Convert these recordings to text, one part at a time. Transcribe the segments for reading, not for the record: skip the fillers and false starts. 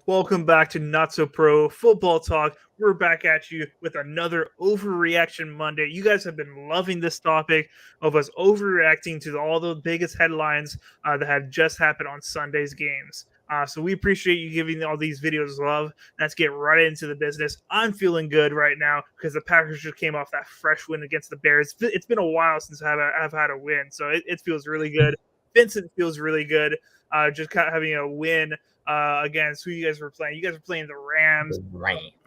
Welcome back to Not So Pro Football Talk. We're back at you with another Overreaction Monday. You guys have been loving this topic of us overreacting to all the biggest headlines that have just happened on Sunday's games. So we appreciate you giving all these videos love. Let's get right into the business. I'm feeling good right now because the Packers just came off that fresh win against the Bears. It's been a while since I've had a win, so it feels really good. Vincent feels really good. Just kind of having a win against who you guys were playing. You guys were playing the Rams. The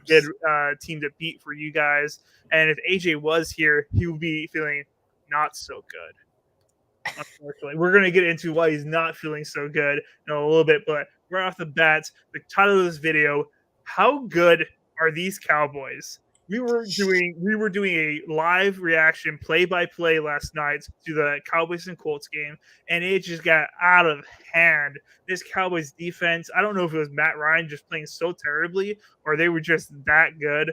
Good Rams. team to beat for you guys. And if AJ was here, he would be feeling not so good. Unfortunately, we're going to get into why he's not feeling so good in a little bit. But right off the bat, the title of this video: How good are these Cowboys? We were doing a live reaction play by play last night to the Cowboys and Colts game, and it just got out of hand. This Cowboys defense, I don't know if it was Matt Ryan just playing so terribly or they were just that good,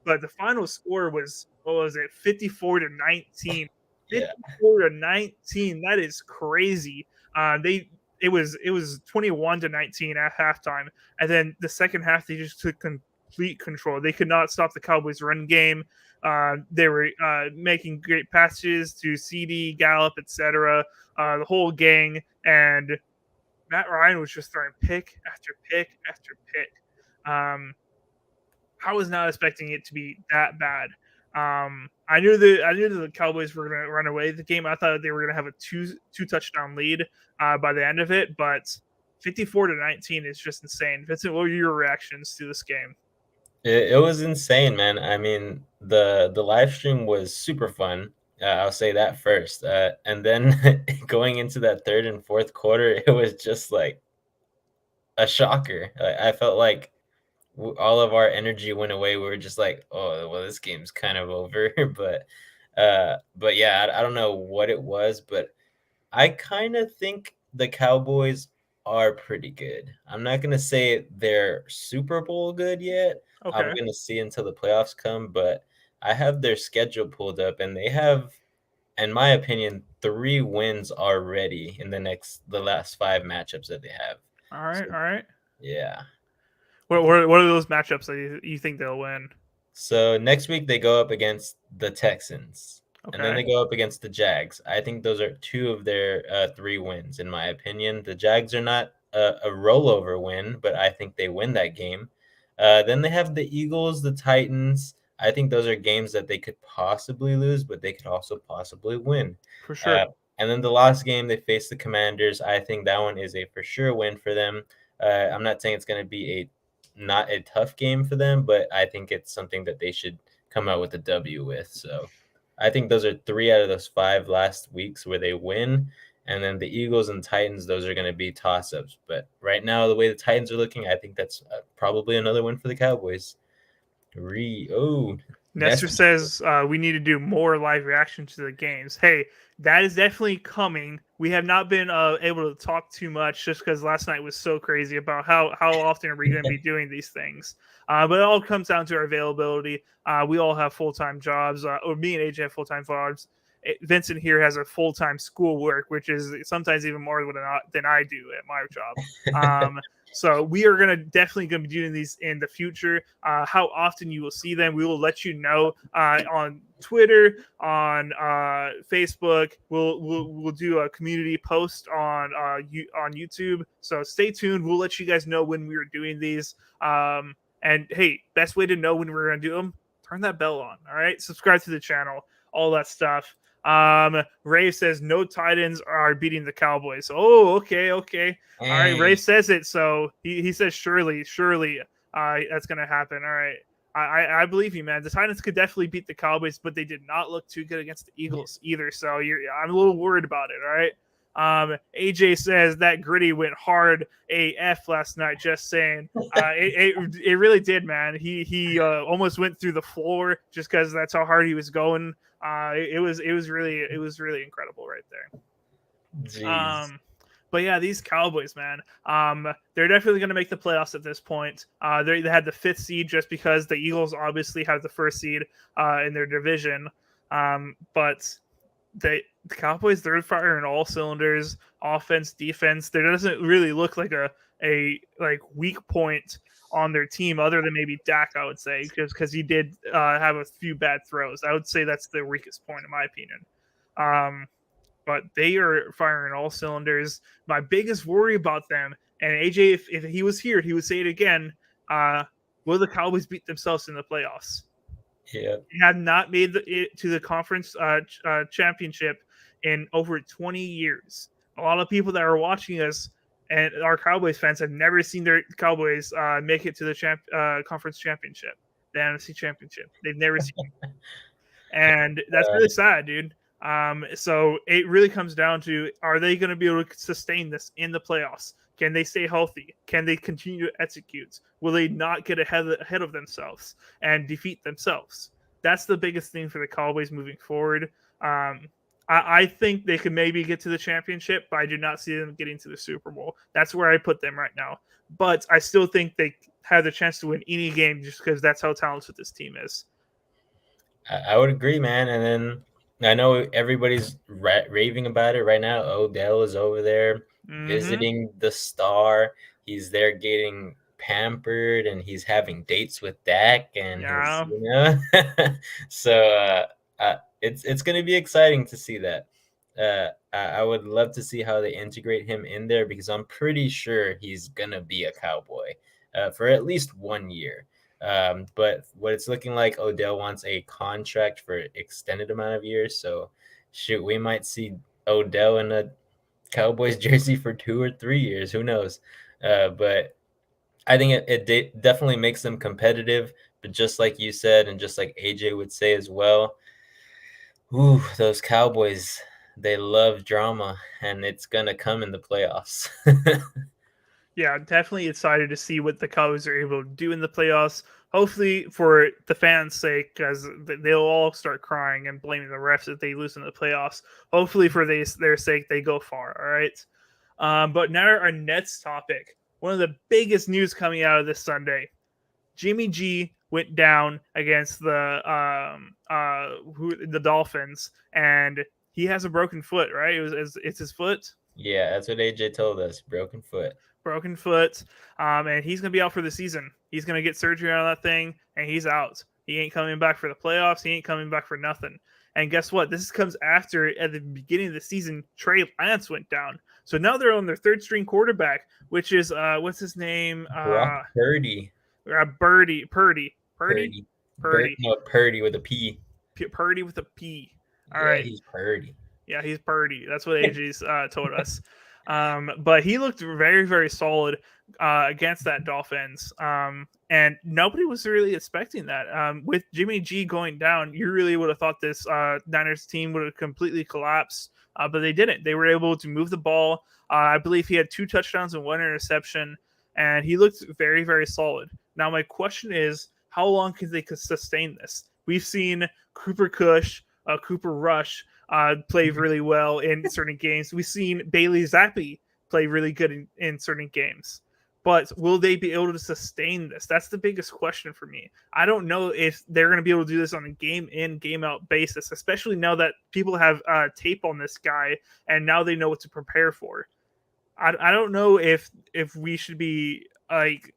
but the final score was, what was it, 54-19. Yeah. 54-19. That is crazy. It was 21-19 at halftime, and then the second half they just took complete control. They could not stop the Cowboys' run game. They were making great passes to CD, Gallup, etc. The whole gang, and Matt Ryan was just throwing pick after pick after pick. I was not expecting it to be that bad. I knew the Cowboys were going to run away the game. I thought they were going to have a two touchdown lead by the end of it, but 54-19 is just insane. Vincent, what were your reactions to this game? It was insane, man. I mean, the live stream was super fun. I'll say that first. And then going into that third and fourth quarter, it was just like a shocker. I felt like all of our energy went away. We were just like, oh, well, this game's kind of over. But yeah, I don't know what it was, but I kind of think the Cowboys are pretty good. I'm not going to say they're Super Bowl good yet. I'm Okay. going to see until the playoffs come, but I have their schedule pulled up and they have, in my opinion, 3 wins already in the last 5 matchups that they have. All right. So, All right. yeah. What are those matchups that you think they'll win? So next week they go up against the Texans, and then Okay. they go up against the Jags. I think those are 2 of their 3 wins, in my opinion. The Jags are not a rollover win, but I think they win that game. Then they have the Eagles, the Titans. I think those are games that they could possibly lose, but they could also possibly win. For sure. Uh, and then the last game they face the Commanders. I think that one is a for sure win for them. I'm not saying it's going to be a not a tough game for them, but I think it's something that they should come out with a W with. So I think those are 3 out of those 5 last weeks where they win. And then the Eagles and Titans, those are going to be toss ups. But right now, the way the Titans are looking, I think that's probably another win for the Cowboys. Nestor Nestor. says we need to do more live reactions to the games. Hey, that is definitely coming. We have not been able to talk too much just because last night was so crazy about how often are we going to be doing these things. But it all comes down to our availability. We all have full-time jobs, or me and AJ have full-time jobs. Vincent here has a full-time schoolwork, which is sometimes even more than I do at my job. So we are definitely going to be doing these in the future. How often you will see them, we will let you know on Twitter, on Facebook. We'll do a community post on YouTube. So stay tuned. We'll let you guys know when we are doing these. And hey, best way to know when we're going to do them: turn that bell on. All right, subscribe to the channel, all that stuff. Ray says no Titans are beating the Cowboys. Oh, okay. All right, Ray Hey. says it, so he says surely, that's gonna happen. All right, I believe you, man. The Titans could definitely beat the Cowboys, but they did not look too good against the Eagles either. So I'm a little worried about it. All right. AJ says that Gritty went hard AF last night. Just saying, it really did, man. He almost went through the floor just because that's how hard he was going. It was really incredible right there. Jeez. But yeah, these Cowboys, man, they're definitely going to make the playoffs at this point. They had the 5th seed just because the Eagles obviously have the 1st seed in their division. But the Cowboys, they're firing all cylinders, offense, defense. There doesn't really look like a a like weak point on their team other than maybe Dak, I would say, just because he did have a few bad throws. I would say that's the weakest point in my opinion. Um, but they are firing all cylinders. My biggest worry about them, and AJ, if he was here, he would say it again. Uh, will the Cowboys beat themselves in the playoffs? Yeah. They have not made it to the conference championship in over 20 years. A lot of people that are watching us and our Cowboys fans have never seen their Cowboys make it to the conference championship, the NFC championship. They've never seen and that's Uh, really sad, dude. So it really comes down to: are they going to be able to sustain this in the playoffs? Can they stay healthy? Can they continue to execute? Will they not get ahead of themselves and defeat themselves? That's the biggest thing for the Cowboys moving forward. I think they could maybe get to the championship, but I do not see them getting to the Super Bowl. That's where I put them right now. But I still think they have the chance to win any game just because that's how talented this team is. I would agree, man. And then I know everybody's raving about it right now. Odell is over there Mm-hmm. visiting the star. He's there getting pampered, and he's having dates with Dak and his, Yeah. So it's going to be exciting to see that. I would love to see how they integrate him in there because I'm pretty sure he's gonna be a Cowboy for at least 1 year. But what it's looking like, Odell wants a contract for extended amount of years. So, shoot, we might see Odell in a Cowboys jersey for 2 or 3 years. Who knows? But I think it definitely makes them competitive. But just like you said, and just like AJ would say as well, ooh, those Cowboys, they love drama, and it's gonna come in the playoffs. Yeah, definitely excited to see what the Cowboys are able to do in the playoffs. Hopefully, for the fans' sake, because they'll all start crying and blaming the refs if they lose in the playoffs. Hopefully, for their sake, they go far. All right. But now our next topic, one of the biggest news coming out of this Sunday: Jimmy G went down against the Dolphins, and he has a broken foot. Right? It's his foot. Yeah, that's what AJ told us. Broken foot. Broken foot, and he's going to be out for the season. He's going to get surgery on that thing, and he's out. He ain't coming back for the playoffs. He ain't coming back for nothing. And guess what? This comes after, at the beginning of the season, Trey Lance went down. So now they're on their third string quarterback, which is what's his name? Brock Purdy. Purdy, Purdy. Purdy, No, Purdy with a P. Purdy with a P. All Yeah, right. he's Purdy. Yeah, he's Purdy. That's what AJ's told us. But he looked very, very solid against that Dolphins. And nobody was really expecting that. With Jimmy G going down, you really would have thought this Niners team would have completely collapsed. But they didn't. They were able to move the ball. I believe he had 2 touchdowns and 1 interception, and he looked very, very solid. Now, my question is, how long can they sustain this? We've seen Cooper Cush, Cooper Rush play really well in certain games. We've seen Bailey Zappi play really good in certain games. But will they be able to sustain this? That's the biggest question for me. I don't know if they're going to be able to do this on a game in, game out basis, especially now that people have tape on this guy and now they know what to prepare for. I don't know if we should be like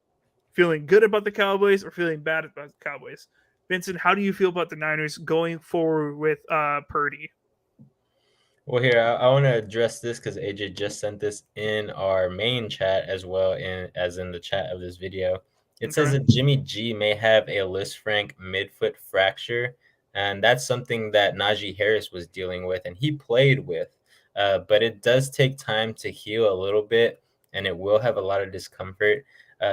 feeling good about the Cowboys or feeling bad about the Cowboys. Vincent, how do you feel about the Niners going forward with Purdy? Well, here I want to address this because AJ just sent this in our main chat as well, as in the chat of this video. It says Okay. that Jimmy G may have a Lisfranc midfoot fracture, and that's something that Najee Harris was dealing with, and he played with. But it does take time to heal a little bit, and it will have a lot of discomfort.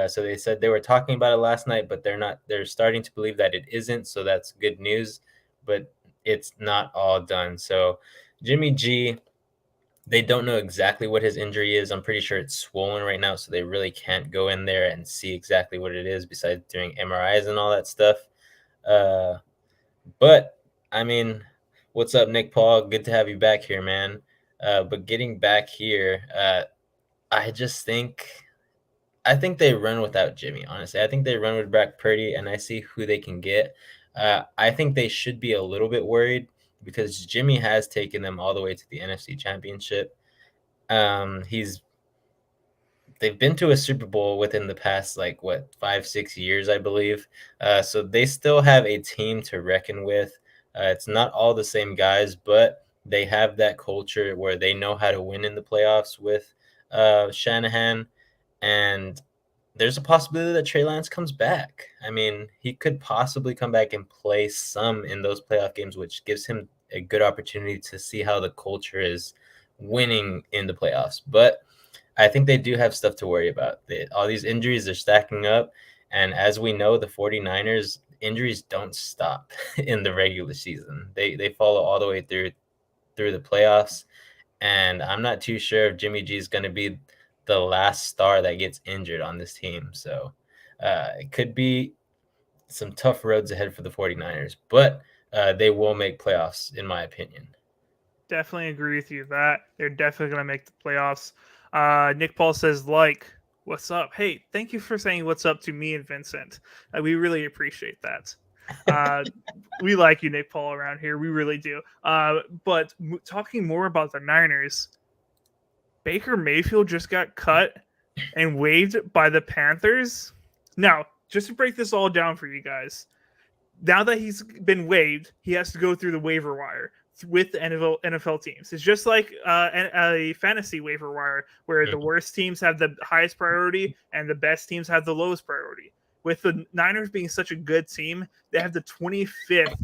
So they said they were talking about it last night, but they're not. They're starting to believe that it isn't. So that's good news, but it's not all done. So Jimmy G, they don't know exactly what his injury is. I'm pretty sure it's swollen right now, so they really can't go in there and see exactly what it is besides doing MRIs and all that stuff. Uh, but I mean, what's up, Nick Paul? Good to have you back here, man. But getting back here, I just think they run without Jimmy, honestly. I think they run with Brock Purdy, and I see who they can get. I think they should be a little bit worried because Jimmy has taken them all the way to the NFC Championship. He's they've been to a Super Bowl within the past, like, what, 5, 6 years, I believe. So they still have a team to reckon with. It's not all the same guys, but they have that culture where they know how to win in the playoffs with Shanahan. And there's a possibility that Trey Lance comes back. I mean, he could possibly come back and play some in those playoff games, which gives him a good opportunity to see how the culture is winning in the playoffs. But I think they do have stuff to worry about. All these injuries are stacking up. And as we know, the 49ers injuries don't stop in the regular season. They follow all the way through the playoffs. And I'm not too sure if Jimmy G is going to be the last star that gets injured on this team. So it could be some tough roads ahead for the 49ers, but they will make playoffs, in my opinion. Definitely agree with you that they're definitely going to make the playoffs. Nick Paul says, what's up? Hey, thank you for saying what's up to me and Vincent. We really appreciate that. We like you, Nick Paul, around here. We really do. But talking more about the Niners, Baker Mayfield just got cut and waived by the Panthers. Now, just to break this all down for you guys, now that he's been waived, he has to go through the waiver wire with the NFL teams. It's just like a fantasy waiver wire where the worst teams have the highest priority and the best teams have the lowest priority. With the Niners being such a good team, they have the 25th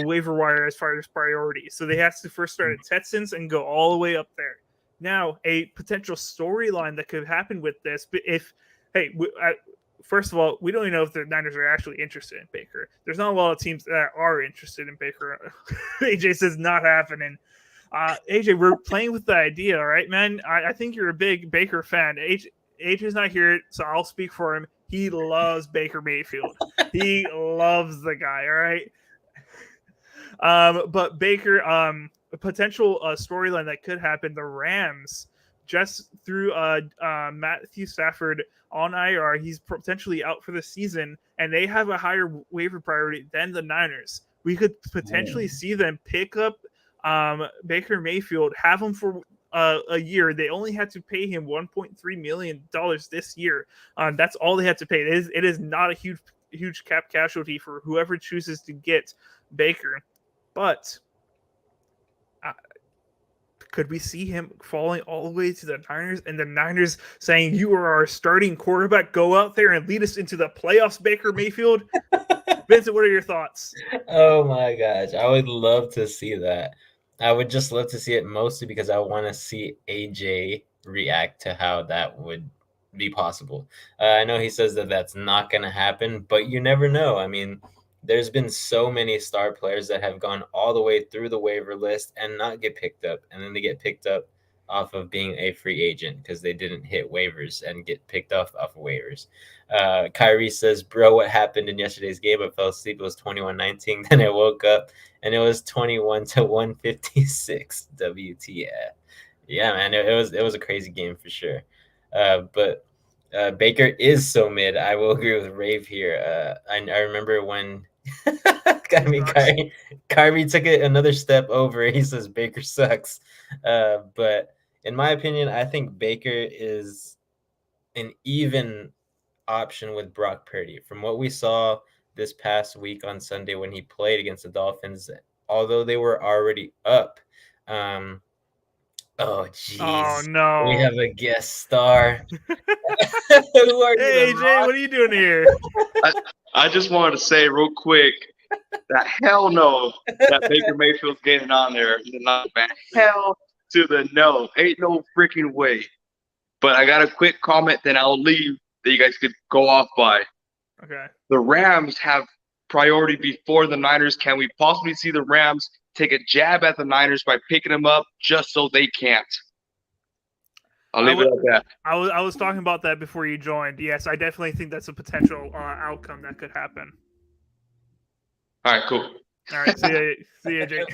waiver wire as far as priority. So they have to first start at Texans and go all the way up there. Now, a potential storyline that could happen with this, first of all, we don't even know if the Niners are actually interested in Baker. There's not a lot of teams that are interested in Baker. AJ says not happening. AJ, we're playing with the idea, all right, man? I think you're a big Baker fan. AJ's not here, so I'll speak for him. He loves Baker Mayfield. He loves the guy, all right? But Baker, a potential storyline that could happen, the Rams just threw Matthew Stafford on IR. He's potentially out for the season, and they have a higher waiver priority than the Niners. We could potentially see them pick up Baker Mayfield, have him for a year. They only had to pay him $1.3 million this year. That's all they had to pay. It is not a huge cap casualty for whoever chooses to get Baker. But could we see him falling all the way to the Niners and the Niners saying, "You are our starting quarterback. Go out there and lead us into the playoffs, Baker Mayfield"? Vincent, what are your thoughts? Oh my gosh, I would love to see that. I would just love to see it mostly because I want to see AJ react to how that would be possible. I know he says that that's not going to happen, but you never know. I mean, there's been so many star players that have gone all the way through the waiver list and not get picked up, and then they get picked up off of being a free agent because they didn't hit waivers and get picked off of waivers. Kyrie says, bro, what happened in yesterday's game? I fell asleep. It was 21-19. Then I woke up and it was 21-156. WTF. Yeah, man, it was a crazy game for sure. But Baker is so mid. I will agree with Rave here. I remember when Kyrie took it another step over. He says Baker sucks. But in my opinion, I think Baker is an even option with Brock Purdy. From what we saw this past week on Sunday when he played against the Dolphins, although they were already up. Oh, jeez. Oh, no. We have a guest star. Who are you, Jay, what are you doing here? I just wanted to say real quick that hell no that Baker Mayfield's getting on there. Man. Hell to the no. Ain't no freaking way. But I got a quick comment, then I'll leave that you guys could go off by. Okay. The Rams have priority before the Niners. Can we possibly see the Rams take a jab at the Niners by picking them up just so they can't? I'll leave it at that. I was talking about that before you joined. Yes, I definitely think that's a potential outcome that could happen. All right, cool. All right, see you, AJ.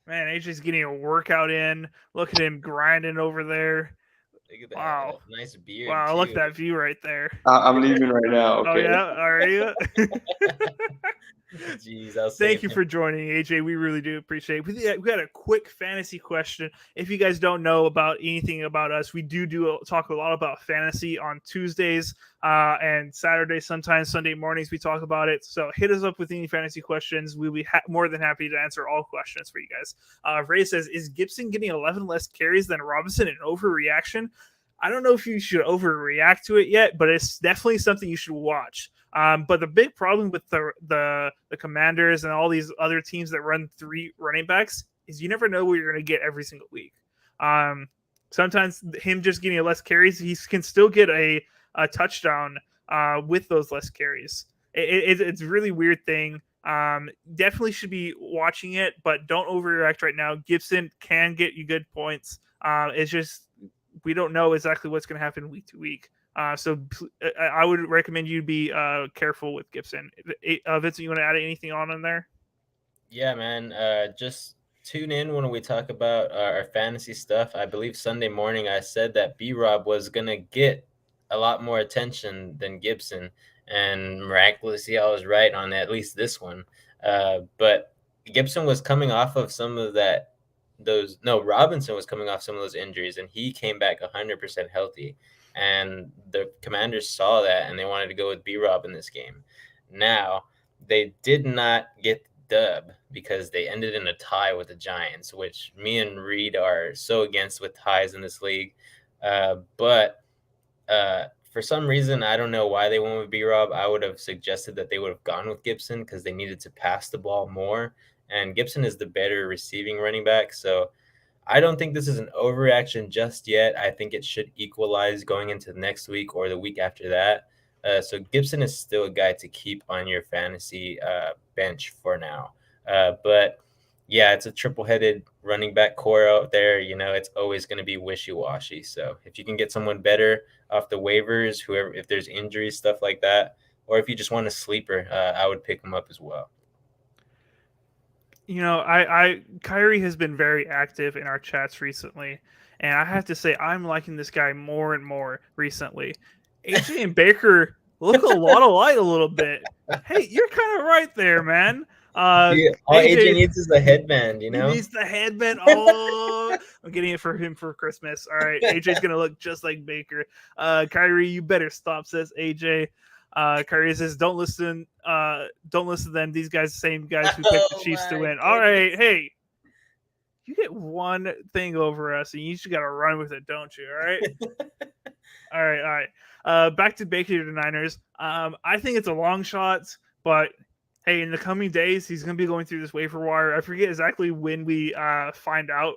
Man, AJ's getting a workout in. Look at him grinding over there. Look at that. Wow. Nice beard. Wow, look at that view right there. I'm leaving right now. Okay. Oh, yeah? Are you? Jeez, I'll Thank save you him. for joining, AJ. We really do appreciate it. We got a quick fantasy question. If you guys don't know about anything about us, we do talk a lot about fantasy on Tuesdays and Saturdays. Sometimes Sunday mornings we talk about it. So hit us up with any fantasy questions. We'll be more than happy to answer all questions for you guys. Ray says, is Gibson getting 11 less carries than Robinson an overreaction? I don't know if you should overreact to it yet, but it's definitely something you should watch. But the big problem with the Commanders and all these other teams that run 3 running backs is you never know what you're going to get every single week. Sometimes him just getting less carries, he can still get a touchdown with those less carries. It's a really weird thing. Definitely should be watching it, but don't overreact right now. Gibson can get you good points. It's just we don't know exactly what's going to happen week to week. So I would recommend you be careful with Gibson. Vincent, you want to add anything on in there? Yeah, man. Just tune in when we talk about our fantasy stuff. I believe Sunday morning I said that B-Rob was going to get a lot more attention than Gibson. And miraculously, I was right on at least this one. But Gibson was coming off of some of that. Robinson was coming off some of those injuries, and he came back 100% healthy. And the Commanders saw that, and they wanted to go with B-Rob in this game. Now, they did not get dub because they ended in a tie with the Giants, which me and Reed are so against with ties in this league. But for some reason, I don't know why they went with B-Rob. I would have suggested that they would have gone with Gibson because they needed to pass the ball more. And Gibson is the better receiving running back. So I don't think this is an overreaction just yet. I think it should equalize going into next week or the week after that. So Gibson is still a guy to keep on your fantasy bench for now. But yeah, it's a triple-headed running back core out there. It's always going to be wishy-washy. So if you can get someone better off the waivers, whoever, if there's injuries, stuff like that, or if you just want a sleeper, I would pick him up as well. Kyrie has been very active in our chats recently, and I have to say I'm liking this guy more and more recently. AJ and Baker look a lot alike a little bit. Hey, you're kind of right there, man. All AJ needs is a headband, He needs the headband. Oh, I'm getting it for him for Christmas. All right, AJ's gonna look just like Baker. Kyrie, you better stop, says AJ. Kyrie says, "Don't listen. Don't listen to them. These guys, the same guys who picked the Chiefs to win." All right, hey, you get one thing over us, and you just got to run with it, don't you? All right. all right. Back to Baker to the Niners. I think it's a long shot, but hey, in the coming days, he's going to be going through this waiver wire. I forget exactly when we find out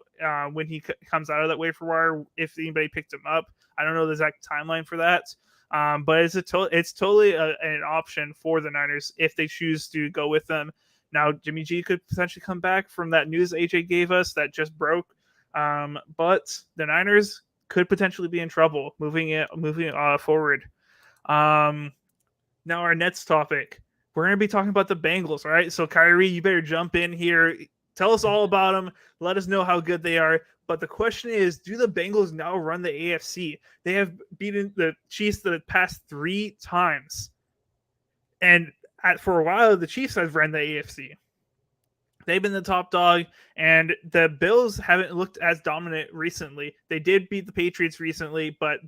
when he comes out of that waiver wire, if anybody picked him up. I don't know the exact timeline for that. But it's totally an option for the Niners if they choose to go with them. Now, Jimmy G could potentially come back from that news AJ gave us that just broke. But the Niners could potentially be in trouble moving forward. Now, our next topic. We're going to be talking about the Bengals, all right? So, Kyrie, you better jump in here. Tell us all about them. Let us know how good they are. But the question is, do the Bengals now run the AFC? They have beaten the Chiefs the past 3 times. And for a while, the Chiefs have run the AFC. They've been the top dog, and the Bills haven't looked as dominant recently. They did beat the Patriots recently, but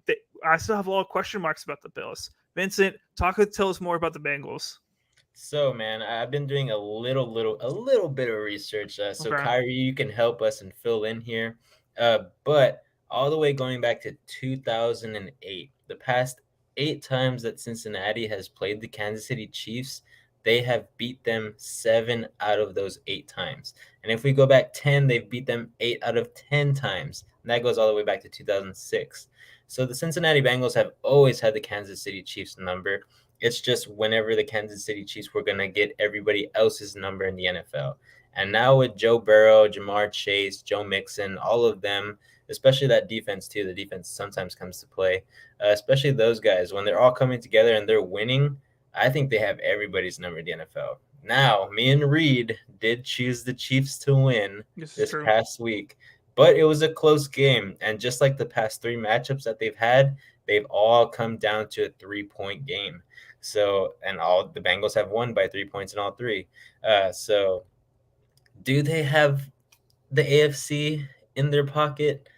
I still have a lot of question marks about the Bills. Vincent, tell us more about the Bengals. So, man, I've been doing a little bit of research. So, Okay. Kyrie, you can help us and fill in here. But all the way going back to 2008, the past 8 times that Cincinnati has played the Kansas City Chiefs, they have beat them 7 out of those 8 times. And if we go back 10, they've beat them 8 out of 10 times. And that goes all the way back to 2006. So the Cincinnati Bengals have always had the Kansas City Chiefs number. It's just whenever the Kansas City Chiefs were going to get everybody else's number in the NFL. And now with Joe Burrow, Jamar Chase, Joe Mixon, all of them, especially that defense too, the defense sometimes comes to play, especially those guys. When they're all coming together and they're winning, I think they have everybody's number in the NFL. Now, me and Reed did choose the Chiefs to win this past week, but it was a close game. And just like the past 3 matchups that they've had, they've all come down to a 3-point game. So, and all the Bengals have won by 3 points in all three. So, do they have the AFC in their pocket?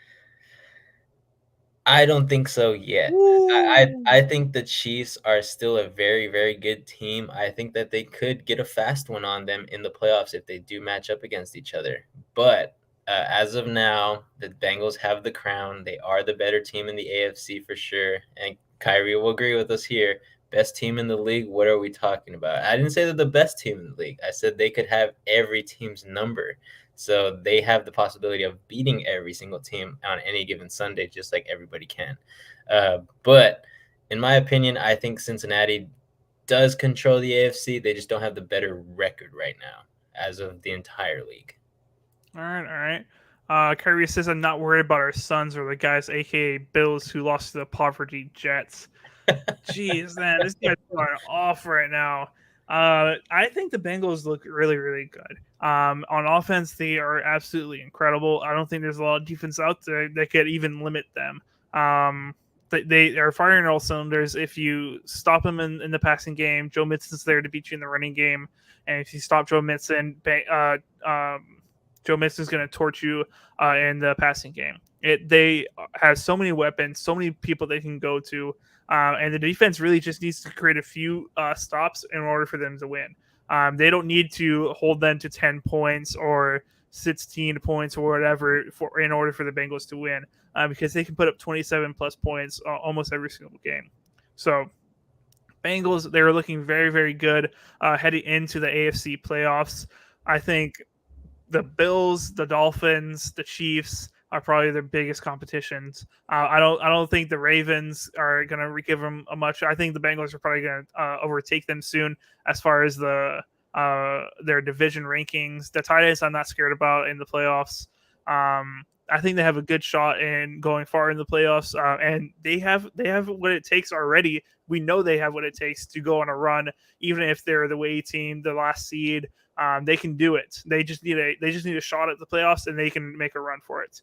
I don't think so yet. I think the Chiefs are still a very, very good team. I think that they could get a fast one on them in the playoffs if they do match up against each other. But as of now, the Bengals have the crown. They are the better team in the AFC for sure. And Kyrie will agree with us here. Best team in the league. What are we talking about? I didn't say they're the best team in the league. I said they could have every team's number. So they have the possibility of beating every single team on any given Sunday, just like everybody can. But in my opinion, I think Cincinnati does control the AFC. They just don't have the better record right now as of the entire league. All right. Kyrie says, I'm not worried about our Suns or the guys, a.k.a. Bills, who lost to the poverty Jets. Jeez, man, this guy's going off right now. I think the Bengals look really, really good. On offense, they are absolutely incredible. I don't think there's a lot of defense out there that could even limit them. They are firing all cylinders. If you stop them in the passing game, Joe Mixon's there to beat you in the running game. And if you stop Joe Mixon, Joe Mixon's going to torch you in the passing game. They have so many weapons, so many people they can go to. And the defense really just needs to create a few stops in order for them to win. They don't need to hold them to 10 points or 16 points or whatever in order for the Bengals to win, because they can put up 27 plus points almost every single game. So Bengals, they're looking very, very good heading into the AFC playoffs. I think the Bills, the Dolphins, the Chiefs are probably their biggest competitions. I don't think the Ravens are going to give them a much. I think the Bengals are probably going to overtake them soon as far as their division rankings. The Titans I'm not scared about in the playoffs. I think they have a good shot in going far in the playoffs, and they have what it takes already. We know they have what it takes to go on a run, even if they're the way team, the last seed. They can do it. They just need a shot at the playoffs, and they can make a run for it.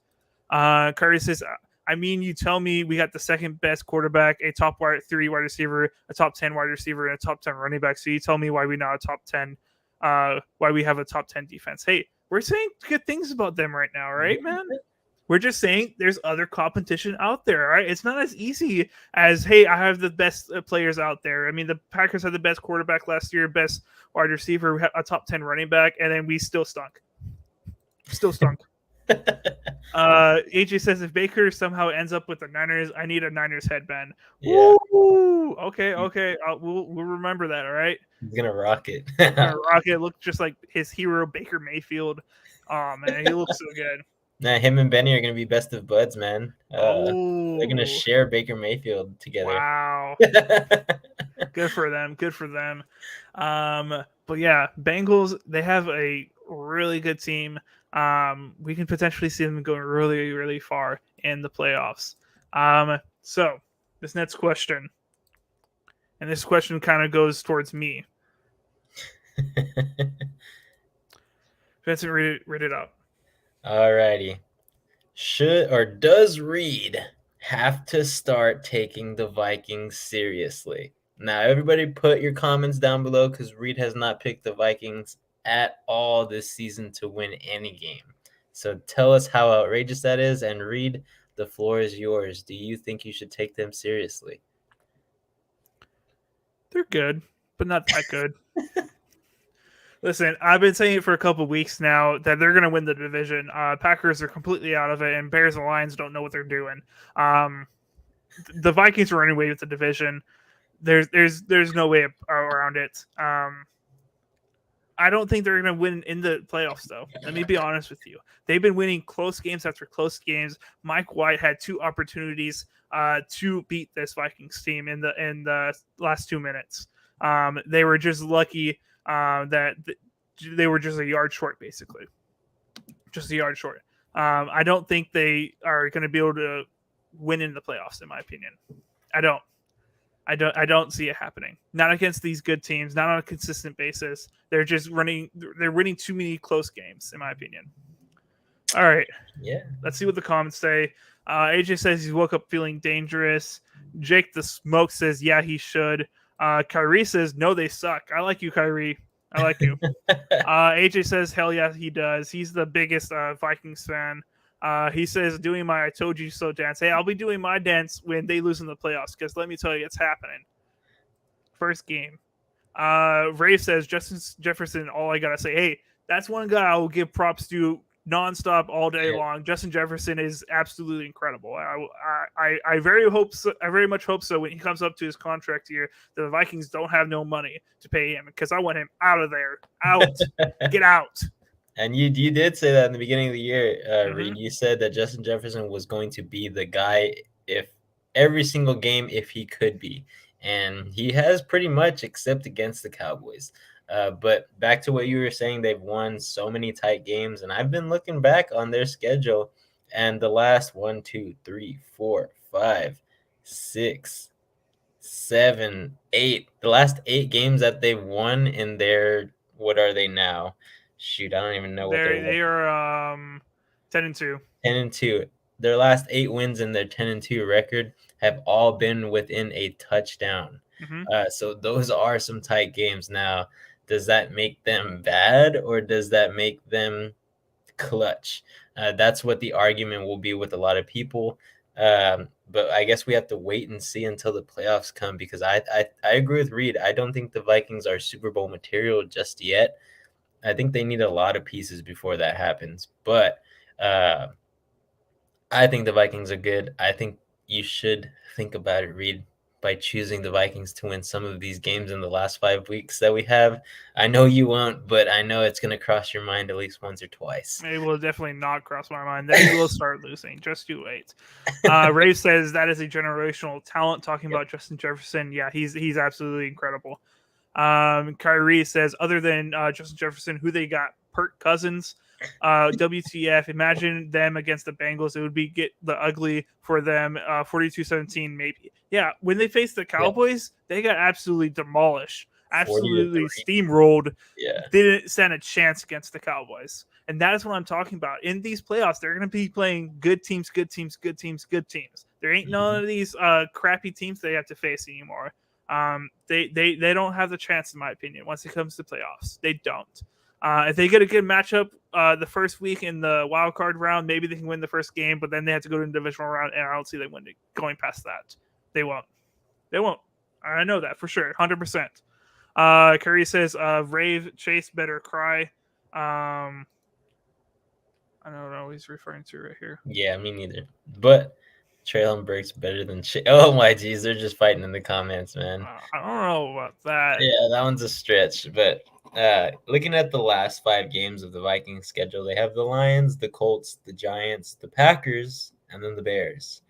Curry says, I mean, you tell me we got the second best quarterback, a top 3 wide receiver, a top 10 wide receiver, and a top 10 running back. So you tell me why we not a top 10, why we have a top 10 defense. Hey, we're saying good things about them right now, right, man? We're just saying there's other competition out there, right? It's not as easy as, hey, I have the best players out there. I mean, the Packers had the best quarterback last year, best wide receiver, a top 10 running back, and then we still stunk. AJ says, if Baker somehow ends up with the Niners, I need a Niners headband. Yeah. Woo! Okay. We'll remember that, all right? He's going to rock it. Rock it. Look just like his hero, Baker Mayfield. Oh, man, he looks so good. Nah, him and Benny are going to be best of buds, man. They're going to Oh, share Baker Mayfield together. wow. Good for them. But yeah, Bengals, they have a really good team. We can potentially see them going really, really far in the playoffs. So this next question, and this question kind of goes towards me. Vincent, read it out. Alrighty. Should or does Reed have to start taking the Vikings seriously? Now, everybody put your comments down below because Reed has not picked the Vikings at all this season to win any game. So tell us how outrageous that is. And Reed, the floor is yours. Do you think you should take them seriously? They're good, but not that good. Listen, I've been saying it for a couple of weeks now that they're going to win the division. Packers are completely out of it, and Bears and Lions don't know what they're doing. The Vikings are running away with the division. There's no way around it. I don't think they're going to win in the playoffs, though. Let me be honest with you. They've been winning close games after close games. Mike White had 2 opportunities to beat this Vikings team in the last 2 minutes. They were just lucky that they were just a yard short, basically. Just a yard short. I don't think they are going to be able to win in the playoffs, in my opinion. I don't see it happening. Not against these good teams, not on a consistent basis. They're winning too many close games, in my opinion. All right. Yeah. Let's see what the comments say. AJ says he woke up feeling dangerous. Jake the Smoke says, yeah, he should. Kyrie says, no, they suck. I like you, Kyrie. I like you. AJ says, hell yeah, he does. He's the biggest Vikings fan. He says, doing my I told you so dance. Hey, I'll be doing my dance when they lose in the playoffs because let me tell you, it's happening. First game. Rave says, Justin Jefferson, all I got to say, hey, that's one guy I will give props to nonstop all day long. Justin Jefferson is absolutely incredible. I very much hope so when he comes up to his contract year that the Vikings don't have no money to pay him because I want him out of there. Get out. And you did say that in the beginning of the year, Reed. You said that Justin Jefferson was going to be the guy if every single game if he could be. And he has pretty much, except against the Cowboys. But back to what you were saying, they've won so many tight games, and I've been looking back on their schedule, and the last 1, 2, 3, 4, 5, 6, 7, 8, the last 8 games that they've won in their, what are they now? Shoot, I don't even know what they are 10-2. 10-2. Their last 8 wins in their 10-2 record have all been within a touchdown. So those are some tight games. Now, does that make them bad or does that make them clutch? That's what the argument will be with a lot of people. But I guess we have to wait and see until the playoffs come because I agree with Reed. I don't think the Vikings are Super Bowl material just yet. I think they need a lot of pieces before that happens. But I think the Vikings are good. I think you should think about it, Reed, by choosing the Vikings to win some of these games in the last 5 weeks that we have. I know you won't, but I know it's going to cross your mind at least once or twice. It will definitely not cross my mind. Then you will start losing. Just you wait. Ray says that is a generational talent. Talking about Justin Jefferson, yeah, he's absolutely incredible. Kyrie says, other than Justin Jefferson, who they got? Kirk Cousins. WTF, imagine them against the Bengals. It would be get the ugly for them. 42-17 maybe. Yeah, when they faced the Cowboys, they got absolutely demolished, absolutely steamrolled. Yeah, didn't stand a chance against the Cowboys. And that is what I'm talking about. In these playoffs, they're going to be playing good teams. There ain't none of these crappy teams they have to face anymore. They don't have the chance, in my opinion, once it comes to playoffs. They don't. If they get a good matchup the first week in the wild card round, maybe they can win the first game, but then they have to go to the divisional round, and I don't see them going past that. They won't. I know that for sure, 100%. Curry says, Rave Chase better cry. I don't know what he's referring to right here. Yeah, me neither. But Traylon Burks better than oh my geez, they're just fighting in the comments, man. I don't know about that. Yeah, that one's a stretch. But looking at the last 5 games of the Vikings schedule, they have the Lions, the Colts, the Giants, the Packers, and then the Bears.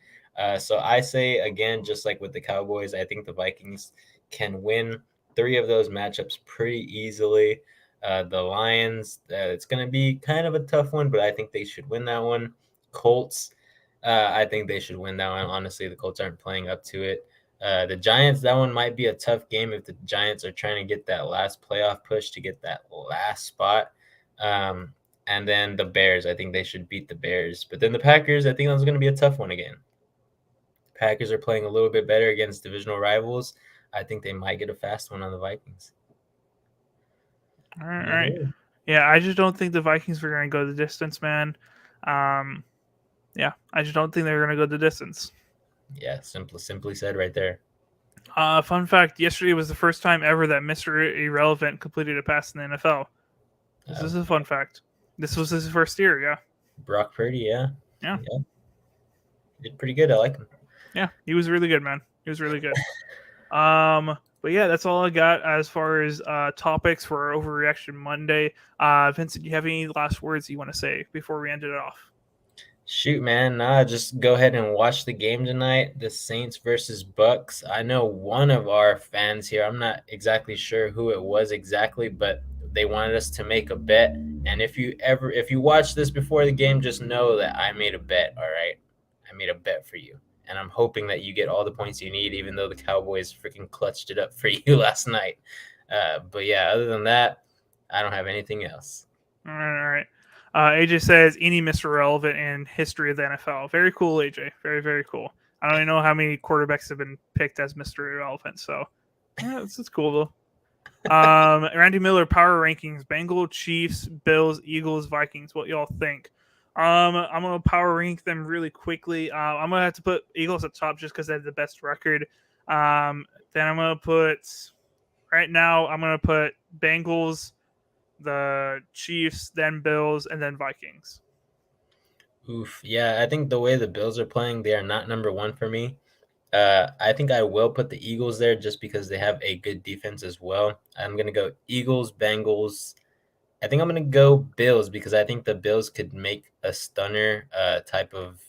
So I say, again, just like with the Cowboys, I think the Vikings can win 3 of those matchups pretty easily. The Lions, it's going to be kind of a tough one, but I think they should win that one. Colts, I think they should win that one. Honestly, the Colts aren't playing up to it. The Giants, that one might be a tough game if the Giants are trying to get that last playoff push to get that last spot. And then the Bears, I think they should beat the Bears. But then the Packers, I think that's going to be a tough one again. Packers are playing a little bit better against divisional rivals. I think they might get a fast one on the Vikings. All right. Yeah, I just don't think the Vikings are going to go the distance, man. Yeah, I just don't think they're going to go the distance. Yeah, simply said right there. Fun fact, yesterday was the first time ever that Mr. Irrelevant completed a pass in the NFL. This is a fun fact. This was his first year, yeah. Brock Purdy, yeah. Yeah. Did pretty good. I like him. Yeah, he was really good, man. He was really good. But yeah, that's all I got as far as topics for Overreaction Monday. Vincent, do you have any last words you want to say before we end it off? Shoot, man. Just go ahead and watch the game tonight. The Saints versus Bucks. I know one of our fans here, I'm not exactly sure who it was exactly, but they wanted us to make a bet. And if you watch this before the game, just know that I made a bet, all right? I made a bet for you. And I'm hoping that you get all the points you need, even though the Cowboys freaking clutched it up for you last night. But yeah, other than that, I don't have anything else. All right. AJ says, any Mr. Relevant in history of the NFL. Very cool, AJ. Very, very cool. I don't even know how many quarterbacks have been picked as Mr. Irrelevant, so Yeah, this is cool though. Randy Miller power rankings: Bengals, Chiefs, Bills, Eagles, Vikings. What y'all think? I'm gonna power rank them really quickly. I'm gonna have to put Eagles at top just because they have the best record. Then I'm gonna put right now. I'm gonna put Bengals, the Chiefs, then Bills, and then Vikings. Oof. Yeah, I think the way the Bills are playing, they are not number one for me. I think I will put the Eagles there just because they have a good defense as well. I'm gonna go Eagles, Bengals. I think I'm gonna go Bills because I think the Bills could make a stunner type of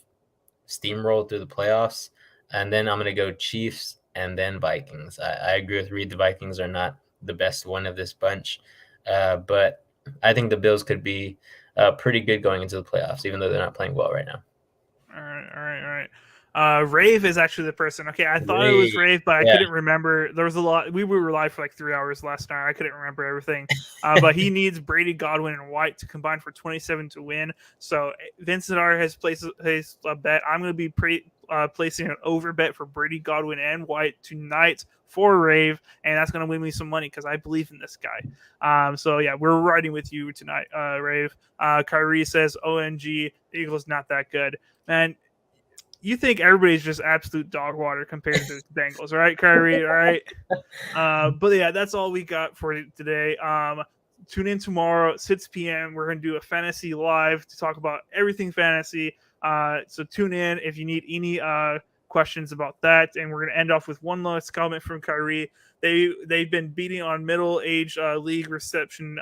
steamroll through the playoffs. And then I'm gonna go Chiefs and then Vikings. I agree with Reed. The Vikings are not the best one of this bunch, but I think the Bills could be pretty good going into the playoffs, even though they're not playing well right now. All right. Rave is actually the person. Okay, I thought it was Rave, Rave, but I yeah. couldn't remember. There was a lot. We were live for like 3 hours last night. I couldn't remember everything. But he needs Brady, Godwin, and White to combine for 27 to win. So Vincent R has placed his bet. I'm going to be placing an over bet for Brady, Godwin, and White tonight for Rave, and that's going to win me some money because I believe in this guy. So yeah, we're riding with you tonight, Rave. Kyrie says, "OMG, the Eagles not that good." Man, you think everybody's just absolute dog water compared to the Bengals, right, Kyrie? All right. But yeah, that's all we got for today. Tune in tomorrow at 6 p.m. We're going to do a fantasy live to talk about everything fantasy. So tune in if you need any questions about that. And we're going to end off with one last comment from Kyrie. They've been beating on middle-aged league reception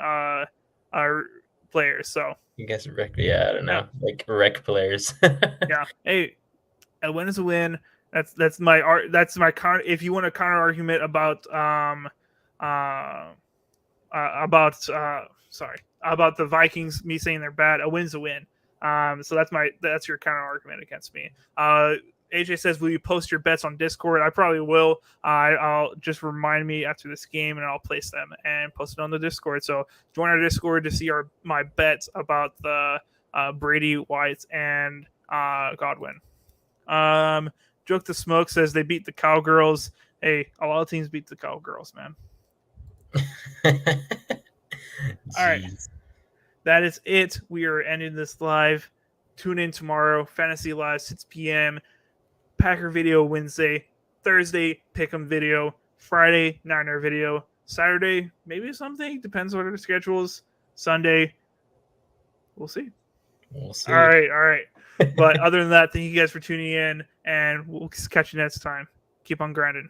players. So I guess rec. Yeah, I don't know, like rec players. yeah. Hey, a win is a win. That's my counter. If you want a counter argument about about the Vikings, me saying they're bad, a win's a win. So that's your counter argument against me. AJ says, will you post your bets on Discord? I probably will. I'll just remind me after this game, and I'll place them and post it on the Discord. So join our Discord to see my bets about the Brady, White, and Godwin. Joke the Smoke says they beat the Cowgirls. Hey, a lot of teams beat the Cowgirls, man. All right. That is it. We are ending this live. Tune in tomorrow. Fantasy Live, 6 p.m. Packer video Wednesday. Thursday, Pick'em video. Friday, Niner video. Saturday, maybe something. Depends on what our schedule is. Sunday, we'll see. We'll see. All right. But other than that, thank you guys for tuning in, and we'll catch you next time. Keep on grinding.